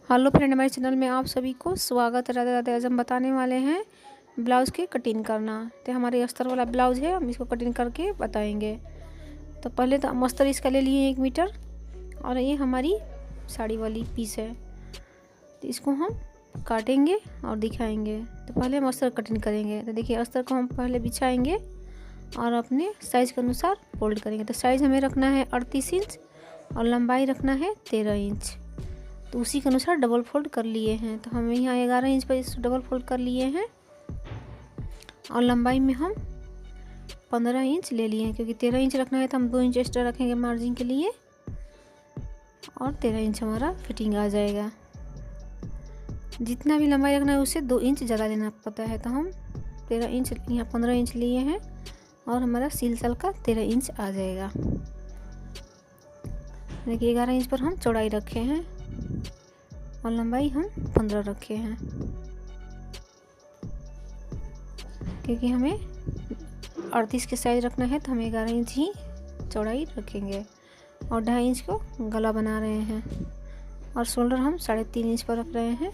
Hello friend, हमारे channel में आप सभी को स्वागत है। राधे राधे। आज हम बताने वाले हैं ब्लाउज़ की कटिंग करना। तो हमारे अस्तर वाला ब्लाउज़ है, हम इसको कटिंग करके बताएंगे। तो पहले तो हम अस्तर इसका ले लिए 1 मीटर और ये हमारी साड़ी वाली पीस है। तो इसको हम काटेंगे और दिखाएंगे। तो पहले हम अस्तर कटिंग करेंगे। तो देखिए, अस्तर को हम पहले बिछाएंगे और अपने साइज़ के अनुसार फोल्ड करेंगे। तो साइज़ हमें रखना है 38 इंच और लंबाई रखना है 13 इंच। तो उसी के अनुसार डबल फोल्ड कर लिए हैं। तो हमें यहाँ 11 इंच पर इस डबल फोल्ड कर लिए हैं और लंबाई में हम 15 इंच ले लिए हैं, क्योंकि 13 इंच रखना है तो हम 2 इंच एक्स्ट्रा रखेंगे मार्जिन के लिए और 13 इंच हमारा फिटिंग आ जाएगा। जितना भी लंबाई रखना है उससे 2 इंच ज़्यादा लेना पड़ता है। तो हम 13 इंच, यहाँ 15 इंच लिए हैं और हमारा सिल सल का 13 इंच आ जाएगा। देखिए, 11 इंच पर हम चौड़ाई रखे हैं और लंबाई हम 15 रखे हैं, क्योंकि हमें 38 के साइज रखना है। तो हम 11 इंच ही चौड़ाई रखेंगे और 2.5 इंच को गला बना रहे हैं और शोल्डर हम 3.5 इंच पर रख रहे हैं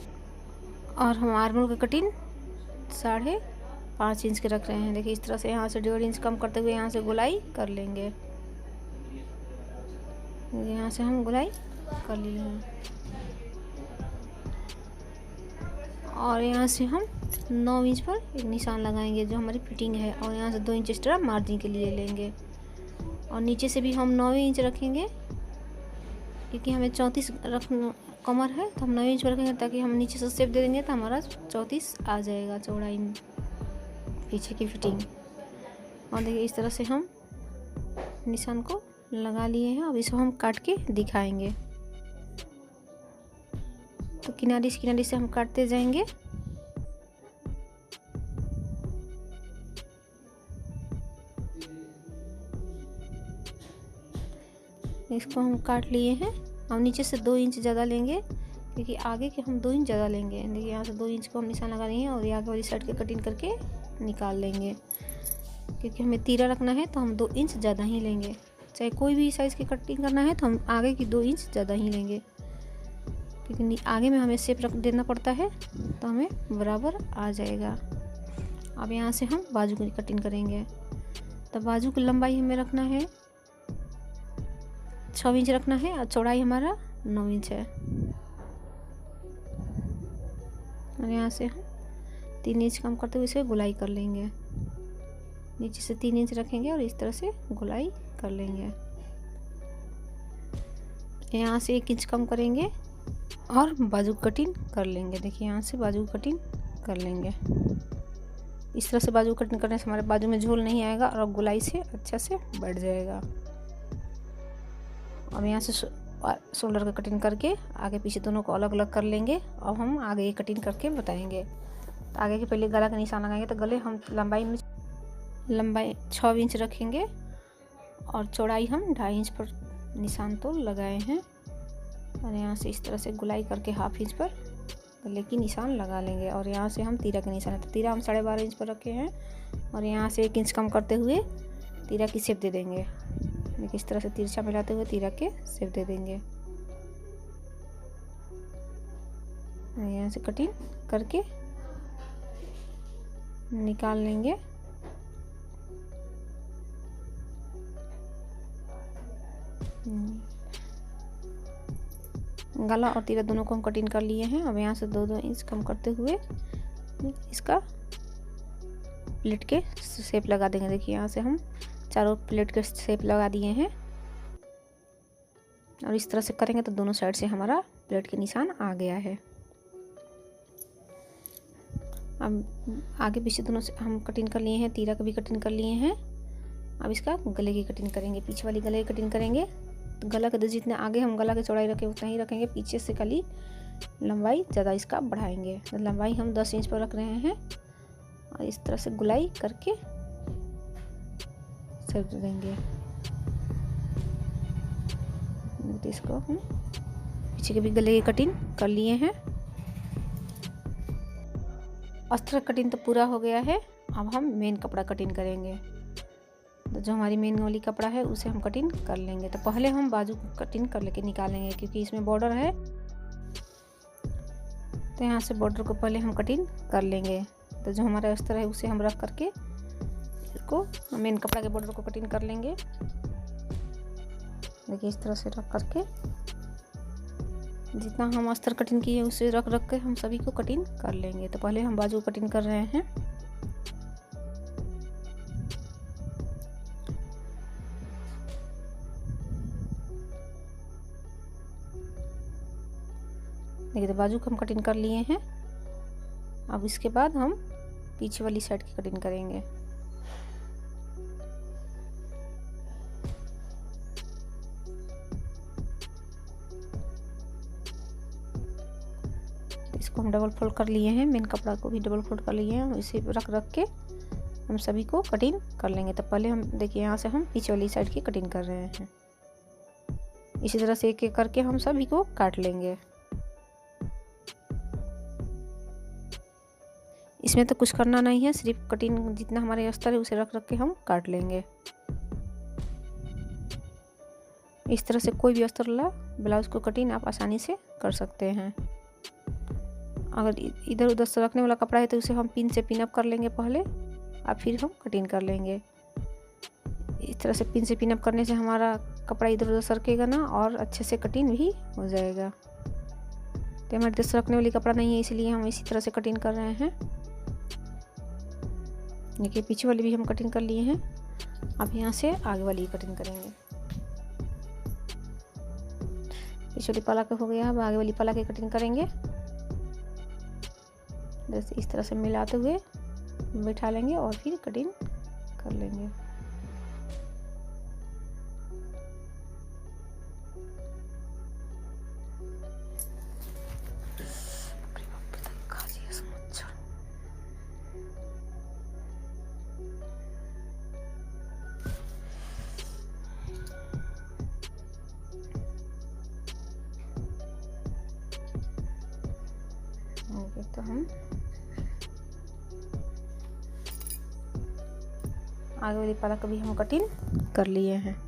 और हम आर्मोल का कटिंग 5.5 इंच के रख रहे हैं। देखिए, इस तरह से यहाँ से 1.5 इंच कम करते हुए यहाँ से गोलाई कर लेंगे। यहाँ से हम गोलाई कर लिए हैं और यहाँ से हम 9 इंच पर एक निशान लगाएंगे जो हमारी फिटिंग है, और यहाँ से 2 इंच एक्स्ट्रा मार्जिन के लिए लेंगे और नीचे से भी हम 9 इंच रखेंगे, क्योंकि हमें 34 कमर है। तो हम 9 इंच पर रखेंगे ताकि हम नीचे से शेप दे देंगे तो हमारा 34 आ जाएगा चौड़ाई पीछे की फिटिंग। और देखिए, इस तरह से हम निशान को लगा लिए हैं। अब इसको हम काट के दिखाएंगे। तो किनारे से हम काटते जाएंगे। इसको हम काट लिए हैं। अब नीचे से 2 इंच ज़्यादा लेंगे, क्योंकि आगे के हम 2 इंच ज़्यादा लेंगे। देखिए, यहाँ से 2 इंच को हम निशान लगा लिए हैं और आगे वाली साइड के कटिंग करके निकाल लेंगे, क्योंकि हमें तीरा रखना है तो हम 2 इंच ज़्यादा ही लेंगे। चाहे कोई भी साइज़ की कटिंग करना है तो हम आगे की 2 इंच ज़्यादा ही लेंगे, क्योंकि आगे में हमें शेप रख देना पड़ता है तो हमें बराबर आ जाएगा। अब यहाँ से हम बाजू की कटिंग करेंगे। तो बाजू की लंबाई हमें रखना है 6 इंच रखना है और चौड़ाई हमारा 9 इंच है। और यहाँ से हम 3 इंच कम करते हुए इसे गोलाई कर लेंगे। नीचे से 3 इंच रखेंगे और इस तरह से गोलाई कर लेंगे। यहाँ से 1 इंच कम करेंगे और बाजू कटिंग कर लेंगे। देखिए, यहाँ से बाजू कटिंग कर लेंगे। इस तरह से बाजू कटिंग करने से हमारे बाजू में झोल नहीं आएगा और गोलाई से अच्छा से बैठ जाएगा। अब यहाँ से शोल्डर का कटिंग करके आगे पीछे दोनों को अलग अलग कर लेंगे। अब हम आगे कटिंग करके बताएंगे। तो आगे के पहले गला का निशान लगाएंगे। तो गले हम लंबाई 6 इंच रखेंगे और चौड़ाई हम 2.5 इंच पर निशान तो लगाए हैं। और यहाँ से इस तरह से गुलाई करके 1/2 इंच पर गले की निशान लगा लेंगे। और यहाँ से हम तीरा का निशान है, तो तीरा हम 12.5 इंच पर रखे हैं और यहाँ से 1 इंच कम करते हुए तीरा की शेप दे देंगे। देखिए, इस तरह से तिरछा मिलाते हुए तीरा के शेप दे देंगे। यहाँ से कटिंग करके निकाल लेंगे। गला और तीरा दोनों को हम कटिंग कर लिए हैं। अब यहाँ से 2-2 इंच कम करते हुए इसका प्लेट के शेप लगा देंगे। देखिए, यहाँ से हम चारों प्लेट के शेप लगा दिए हैं और इस तरह से करेंगे तो दोनों साइड से हमारा प्लेट के निशान आ गया है। अब आगे पीछे दोनों से हम कटिंग कर लिए हैं, तीरा का भी कटिंग कर लिए हैं। अब इसका गले की कटिंग करेंगे। पीछे वाली गले की कटिंग करेंगे। तो गला के जितने आगे हम गला की चौड़ाई रखें उतना ही रखेंगे, पीछे से खाली लंबाई ज़्यादा इसका बढ़ाएंगे। तो लंबाई हम 10 इंच पर रख रहे हैं और इस तरह से गुलाई करके शेप देंगे। तो इसको हम पीछे के भी गले की कटिंग कर लिए हैं। अस्तर कटिंग तो पूरा हो गया है। अब हम मेन कपड़ा कटिंग करेंगे। तो जो हमारी मेन वाली कपड़ा है उसे हम कटिंग कर लेंगे। तो पहले हम बाजू कटिंग कर लेके निकालेंगे, क्योंकि इसमें बॉर्डर है तो यहाँ से बॉर्डर को पहले हम कटिंग कर लेंगे। तो जो हमारा अस्तर है उसे हम रख करके इसको मेन कपड़ा के बॉर्डर को कटिंग कर लेंगे। देखिए इस तरह से रख करके जितना हम अस्तर कटिंग किए उसे रख के हम सभी को कटिंग कर लेंगे। तो पहले हम बाजू कटिंग कर रहे हैं। देखिए तो बाजू को हम कटिंग कर लिए हैं। अब इसके बाद हम पीछे वाली साइड की कटिंग करेंगे। इसको हम डबल फोल्ड कर लिए हैं, मेन कपड़ा को भी डबल फोल्ड कर लिए हैं। इसे रख के हम सभी को कटिंग कर लेंगे। तो पहले हम देखिए यहाँ से हम पीछे वाली साइड की कटिंग कर रहे हैं। इसी तरह से एक एक करके हम सभी को काट लेंगे। इसमें तो कुछ करना नहीं है, सिर्फ कटिंग जितना हमारे अस्तर है उसे रख के हम काट लेंगे। इस तरह से कोई भी अस्तर वाला ब्लाउज को कटिंग आप आसानी से कर सकते हैं। अगर इधर उधर से रखने वाला कपड़ा है तो उसे हम पिन से पिन अप कर लेंगे पहले, और फिर हम कटिंग कर लेंगे। इस तरह से पिन से पिन अप करने से हमारा कपड़ा इधर उधर सरकेगा ना, और अच्छे से कटिंग भी हो जाएगा। तो हमारे इधर से रखने वाली कपड़ा नहीं है, इसलिए हम इसी तरह से कटिंग कर रहे हैं। देखिए पीछे वाली भी हम कटिंग कर लिए हैं। अब यहाँ से आगे वाली कटिंग करेंगे। पीछे वाली पला के हो गया, अब आगे वाली पला की कटिंग करेंगे। जैसे इस तरह से मिलाते हुए बैठा लेंगे और फिर कटिंग कर लेंगे। तो हम आगे वाली पाला को भी हम कटिंग कर लिए हैं।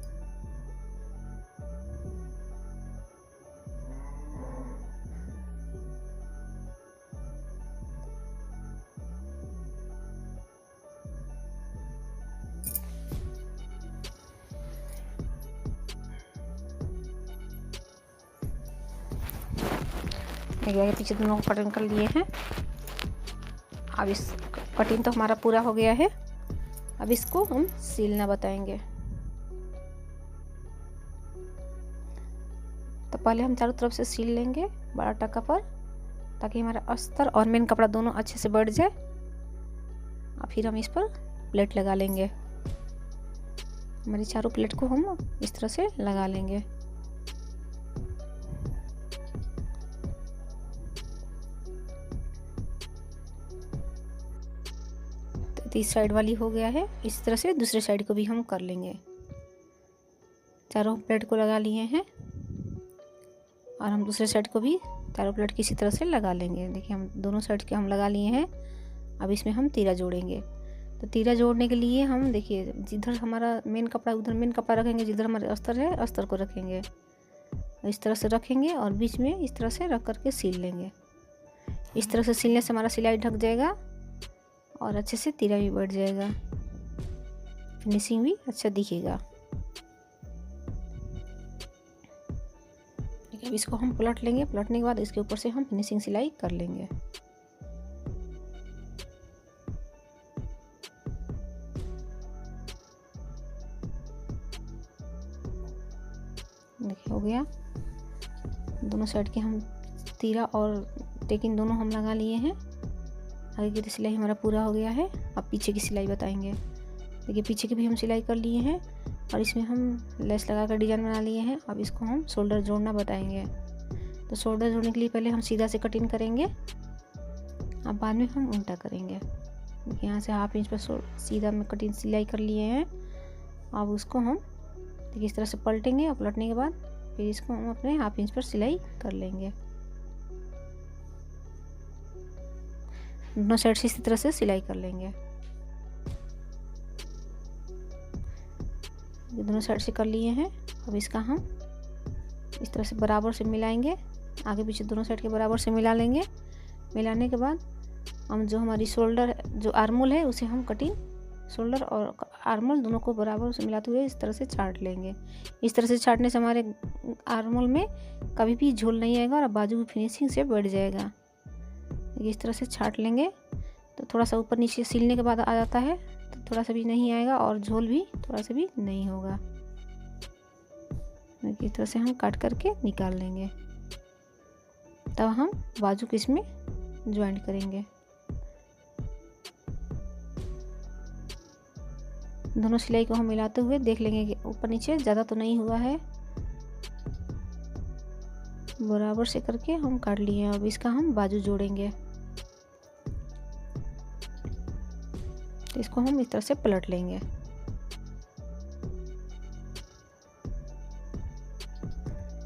आगे पीछे दोनों को कटिंग कर लिए हैं। अब इस कटिंग तो हमारा पूरा हो गया है। अब इसको हम सिलना बताएंगे। तो पहले हम चारों तरफ से सिल लेंगे बड़ा टक्का पर, ताकि हमारा अस्तर और मेन कपड़ा दोनों अच्छे से बैठ जाए। और फिर हम इस पर प्लेट लगा लेंगे। हमारी चारों प्लेट को हम इस तरह से लगा लेंगे। इस साइड वाली हो गया है, इस तरह से दूसरे साइड को भी हम कर लेंगे। चारों प्लेट को लगा लिए हैं और हम दूसरे साइड को भी चारों प्लेट किसी तरह से लगा लेंगे। देखिए हम दोनों साइड के हम लगा लिए हैं। अब इसमें हम तीरा जोड़ेंगे। तो तीरा जोड़ने के लिए हम देखिए जिधर हमारा मेन कपड़ा उधर मेन कपड़ा रखेंगे, जिधर हमारे अस्तर है अस्तर को रखेंगे, इस तरह से रखेंगे और बीच में इस तरह से रख करके सिल लेंगे। इस तरह से सिलने से हमारा सिलाई ढक जाएगा और अच्छे से तीरा भी बैठ जाएगा, फिनिशिंग भी अच्छा दिखेगा। ठीक है, अब इसको हम पलट लेंगे। पलटने के बाद इसके ऊपर से हम फिनिशिंग सिलाई कर लेंगे। देखिए हो गया। दोनों साइड के हम तीरा और टेकिन दोनों हम लगा लिए हैं। आगे की सिलाई हमारा पूरा हो गया है। अब पीछे की सिलाई बताएंगे। देखिए पीछे की भी हम सिलाई कर लिए हैं और इसमें हम लेस लगा कर डिज़ाइन बना लिए हैं। अब इसको हम शोल्डर जोड़ना बताएंगे। तो शोल्डर जोड़ने के लिए पहले हम सीधा से कटिंग करेंगे, अब बाद में हम उल्टा करेंगे। देखिए यहाँ से 1/2 इंच पर सीधा में कटिंग सिलाई कर लिए हैं। अब उसको हम देखिए इस तरह से पलटेंगे और पलटने के बाद फिर इसको हम अपने 1/2 इंच पर सिलाई कर लेंगे। दोनों साइड से इसी तरह से सिलाई कर लेंगे। दोनों साइड से कर लिए हैं। अब इसका हम इस तरह से बराबर से मिलाएंगे, आगे पीछे दोनों साइड के बराबर से मिला लेंगे। मिलाने के बाद हम जो हमारी शोल्डर जो आर्मोल है उसे हम कटिंग शोल्डर और आर्मोल दोनों को बराबर उसे मिलाते हुए इस तरह से छाट लेंगे। इस तरह से छाटने से हमारे आर्मोल में कभी भी झोल नहीं आएगा और बाजू की फिनिशिंग से बढ़ जाएगा। इस तरह से छाट लेंगे तो थोड़ा सा ऊपर नीचे सिलने के बाद आ जाता है, तो थोड़ा सा भी नहीं आएगा और झोल भी थोड़ा सा भी नहीं होगा। इस तरह से हम काट करके निकाल लेंगे, तब हम बाजू को इसमें ज्वाइंट करेंगे। दोनों सिलाई को हम मिलाते हुए देख लेंगे कि ऊपर नीचे ज़्यादा तो नहीं हुआ है, बराबर से करके हम काट लिए हैं। अब इसका हम बाजू जोड़ेंगे, तो इसको हम इस तरह से पलट लेंगे।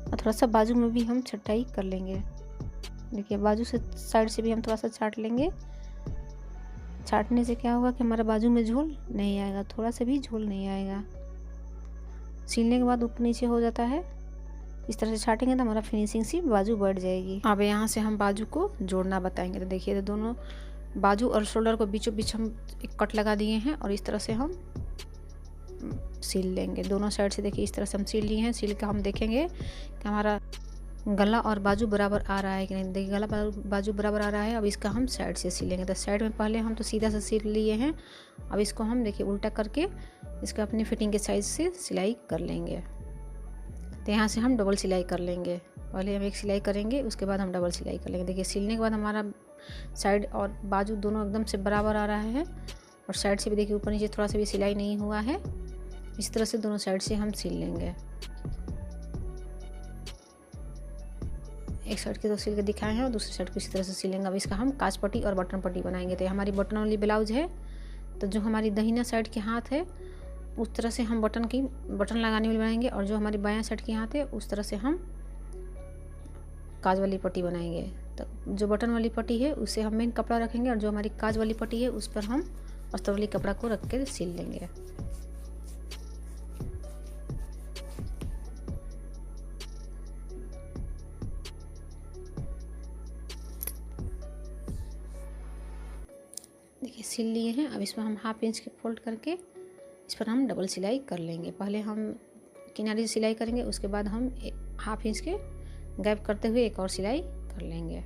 और थोड़ा सा बाजू में भी हम छटाई कर लेंगे। देखिए बाजू से साइड से भी हम थोड़ा सा छाट लेंगे। छाटने से क्या होगा कि हमारा बाजू में झोल नहीं आएगा, थोड़ा सा भी झोल नहीं आएगा। सिलने के बाद ऊपर नीचे हो जाता है, इस तरह से छाटेंगे तो हमारा फिनिशिंग सी बाजू बढ़ जाएगी। अब यहाँ से हम बाजू को जोड़ना बताएंगे। तो देखिए तो दोनों बाजू और शोल्डर को बीचों बीच हम एक कट लगा दिए हैं और इस तरह से हम सिल लेंगे। दोनों साइड से देखिए इस तरह से हम सिल लिए हैं। सिल के हम देखेंगे कि हमारा गला और बाजू बराबर आ रहा है कि नहीं। देखिए गला बाजू बराबर आ रहा है। अब इसका हम साइड से सिलेंगे। तो साइड में पहले हम तो सीधा से सिल लिए हैं, अब इसको हम देखिए उल्टा करके इसका अपनी फिटिंग के साइज से सिलाई कर लेंगे। तो यहाँ से हम डबल सिलाई कर लेंगे। पहले हम एक सिलाई करेंगे, उसके बाद हम डबल सिलाई कर लेंगे। देखिए सिलने के बाद हमारा साइड और बाजू दोनों एकदम से बराबर आ रहा है और साइड से भी देखिए ऊपर नीचे थोड़ा सा भी सिलाई नहीं हुआ है। इस तरह से दोनों साइड से हम सिल लेंगे। एक साइड के तो सिल के दिखाए हैं और दूसरी साइड को इसी तरह से सिलेंगे। अब इसका हम काज पट्टी और बटन पट्टी बनाएंगे। तो हमारी बटन वाली ब्लाउज है, तो जो हमारी दाहिना साइड के हाथ है उस तरह से हम बटन लगाने वाली बनाएंगे और जो हमारी बायां साइड की हाथ है उस तरह से हम काज वाली पट्टी बनाएंगे। तो जो बटन वाली पट्टी है उससे हम मेन कपड़ा रखेंगे और जो हमारी काज वाली पट्टी है उस पर हम अस्तर वाली कपड़ा को रख के सिल लेंगे। देखिए सिल लिए हैं। अब इसमें हम हाफ इंच के फोल्ड करके इस पर हम डबल सिलाई कर लेंगे। पहले हम किनारे से सिलाई करेंगे, उसके बाद हम हाफ इंच के गैप करते हुए एक और सिलाई कर लेंगे।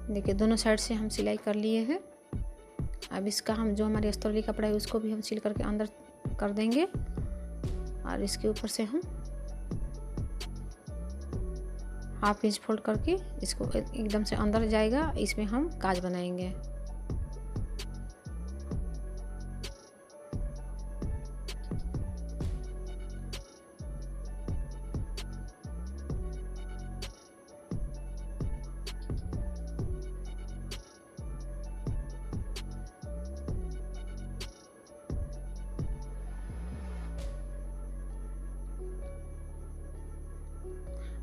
देखिए दोनों साइड से हम सिलाई कर लिए हैं। अब इसका हम जो हमारी अस्तर वाली कपड़ा है उसको भी हम सिल करके अंदर कर देंगे और इसके ऊपर से हम हाफ इंच फोल्ड करके इसको एकदम से अंदर जाएगा, इसमें हम काज बनाएंगे।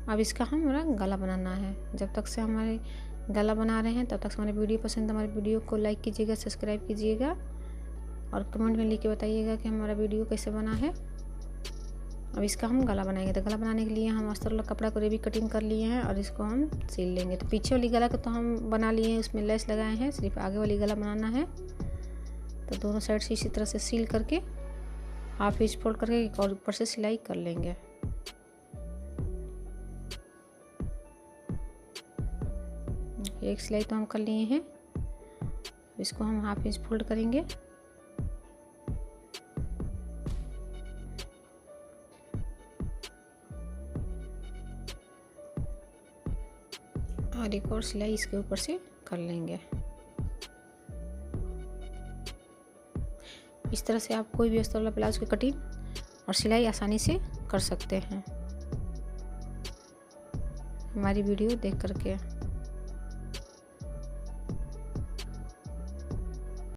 अब इसका हमारा गला बनाना है। जब तक से हमारे गला बना रहे हैं तब तक से हमारी वीडियो पसंद, हमारी वीडियो को लाइक कीजिएगा, सब्सक्राइब कीजिएगा और कमेंट में लिख के बताइएगा कि हमारा वीडियो कैसे बना है। अब इसका हम गला बनाएंगे। तो गला बनाने के लिए हम अस्तर वाला कपड़ा को रेडी कटिंग कर लिए हैं और इसको हम सिल लेंगे। तो पीछे वाली गला को तो हम बना लिए हैं, उसमें लेस लगाए हैं, सिर्फ आगे वाली गला बनाना है। तो दोनों साइड से इसी तरह से सील करके हाफ इंच फोल्ड करके और ऊपर से सिलाई कर लेंगे। एक सिलाई तो हम कर लिए हैं, इसको हम हाफ इंच फोल्ड करेंगे और एक और सिलाई इसके ऊपर से कर लेंगे। इस तरह से आप कोई भी अस्तर वाला ब्लाउज की कटिंग और सिलाई आसानी से कर सकते हैं हमारी वीडियो देख करके।